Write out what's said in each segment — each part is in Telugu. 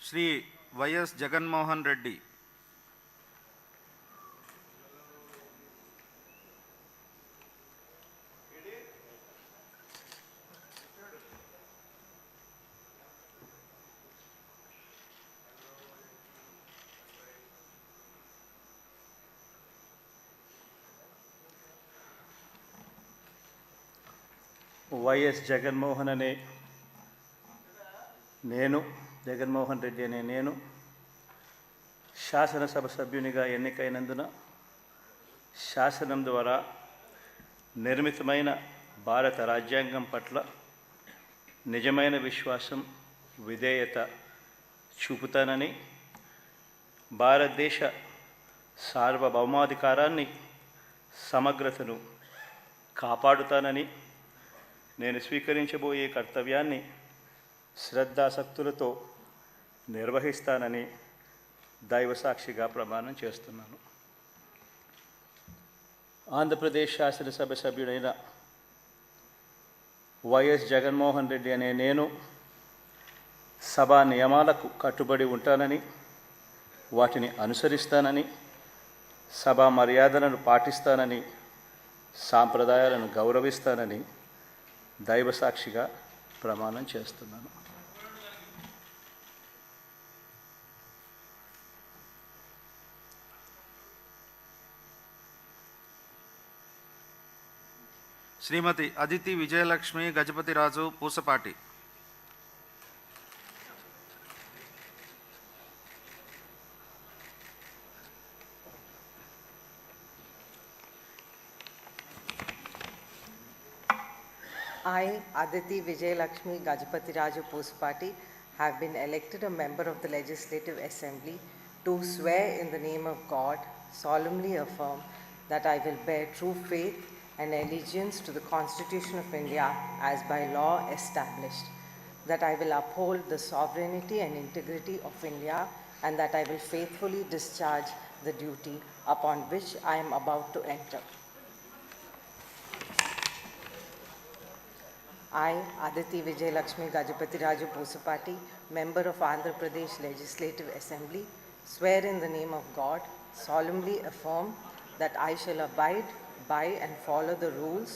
శ్రీ వైఎస్ జగన్మోహన్ రెడ్డి వైఎస్ జగన్మోహన్ అనే నేను జగన్మోహన్ రెడ్డి అనే నేను శాసనసభ సభ్యునిగా ఎన్నికైనందున శాసనం ద్వారా నిర్మితమైన భారత రాజ్యాంగం పట్ల నిజమైన విశ్వాసం విధేయత చూపుతానని భారతదేశ సార్వభౌమాధికారాన్ని సమగ్రతను కాపాడుతానని నేను స్వీకరించబోయే కర్తవ్యాన్ని శ్రద్ధాసక్తులతో నిర్వహిస్తానని దైవసాక్షిగా ప్రమాణం చేస్తున్నాను. ఆంధ్రప్రదేశ్ శాసనసభ సభ్యుడైన వైఎస్ జగన్మోహన్ రెడ్డి అనే నేను సభా నియమాలకు కట్టుబడి ఉంటానని, వాటిని అనుసరిస్తానని, సభా మర్యాదలను పాటిస్తానని, సాంప్రదాయాలను గౌరవిస్తానని దైవసాక్షిగా ప్రమాణం చేస్తున్నాను. శ్రీమతి Aditi Vijayalakshmi Gajapathiraju Pusapati. I, Aditi Vijayalakshmi Gajapati Pusapati, have been elected a member of the Legislative Assembly to swear in the name of God, solemnly affirm that I will bear true faith and allegiance to the Constitution of India as by law established, that I will uphold the sovereignty and integrity of India, and that I will faithfully discharge the duty upon which I am about to enter. I, Aditi Vijayalakshmi Gajapati Raju Pusapati, member of Andhra Pradesh Legislative Assembly, swear in the name of God, solemnly affirm that I shall abide by and follow the rules,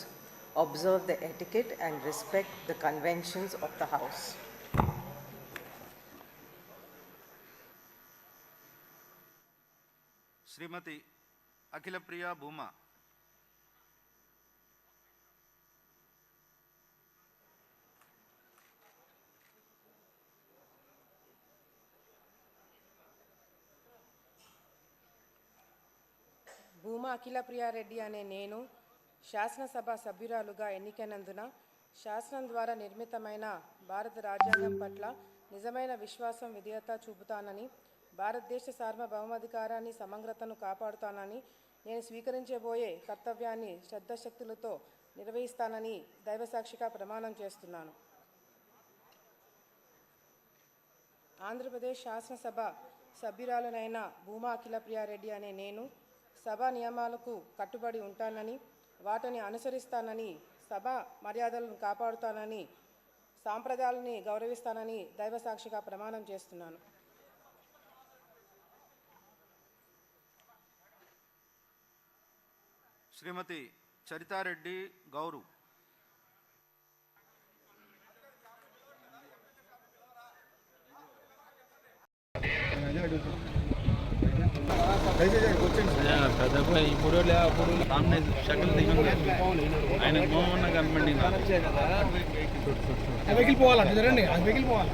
observe the etiquette and respect the conventions of the House. శ్రీమతి అఖిల ప్రియ భూమా. భూమా అఖిల ప్రియారెడ్డి అనే నేను శాసనసభ సభ్యురాలుగా ఎన్నికైనందున శాసనం ద్వారా నిర్మితమైన భారత రాజ్యాంగం పట్ల నిజమైన విశ్వాసం విధేయత చూపుతానని, భారతదేశ సార్వభౌమాధికారాన్ని సమగ్రతను కాపాడుతానని, నేను స్వీకరించబోయే కర్తవ్యాన్ని శ్రద్ధశక్తులతో నిర్వహిస్తానని దైవసాక్షిగా ప్రమాణం చేస్తున్నాను. ఆంధ్రప్రదేశ్ శాసనసభ సభ్యురాలనైన భూమా అఖిల ప్రియారెడ్డి అనే నేను సభా నియమాలకు కట్టుబడి ఉంటానని, వాటిని అనుసరిస్తానని, సభా మర్యాదలను కాపాడుతానని, సాంప్రదాయాలని గౌరవిస్తానని దైవసాక్షిగా ప్రమాణం చేస్తున్నాను. శ్రీమతి చరితారెడ్డి గౌరు. ఇప్పుడు సామనే షకల్ దిగంగా ఆయన మోహన్ కనపడి వెహికల్ పోవాలా రండి, ఆ వెహికల్ పోవాలి,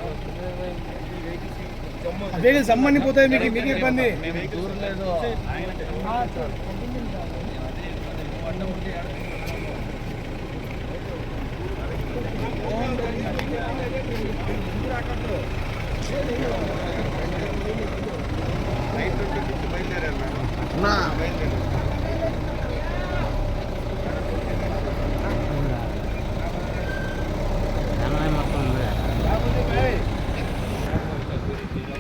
ఆ వెహికల్ సమ్మని పోతాయి, మీకు ఇబ్బంది. మేము దూరం లేదు ఆయన బయలుదేరారు.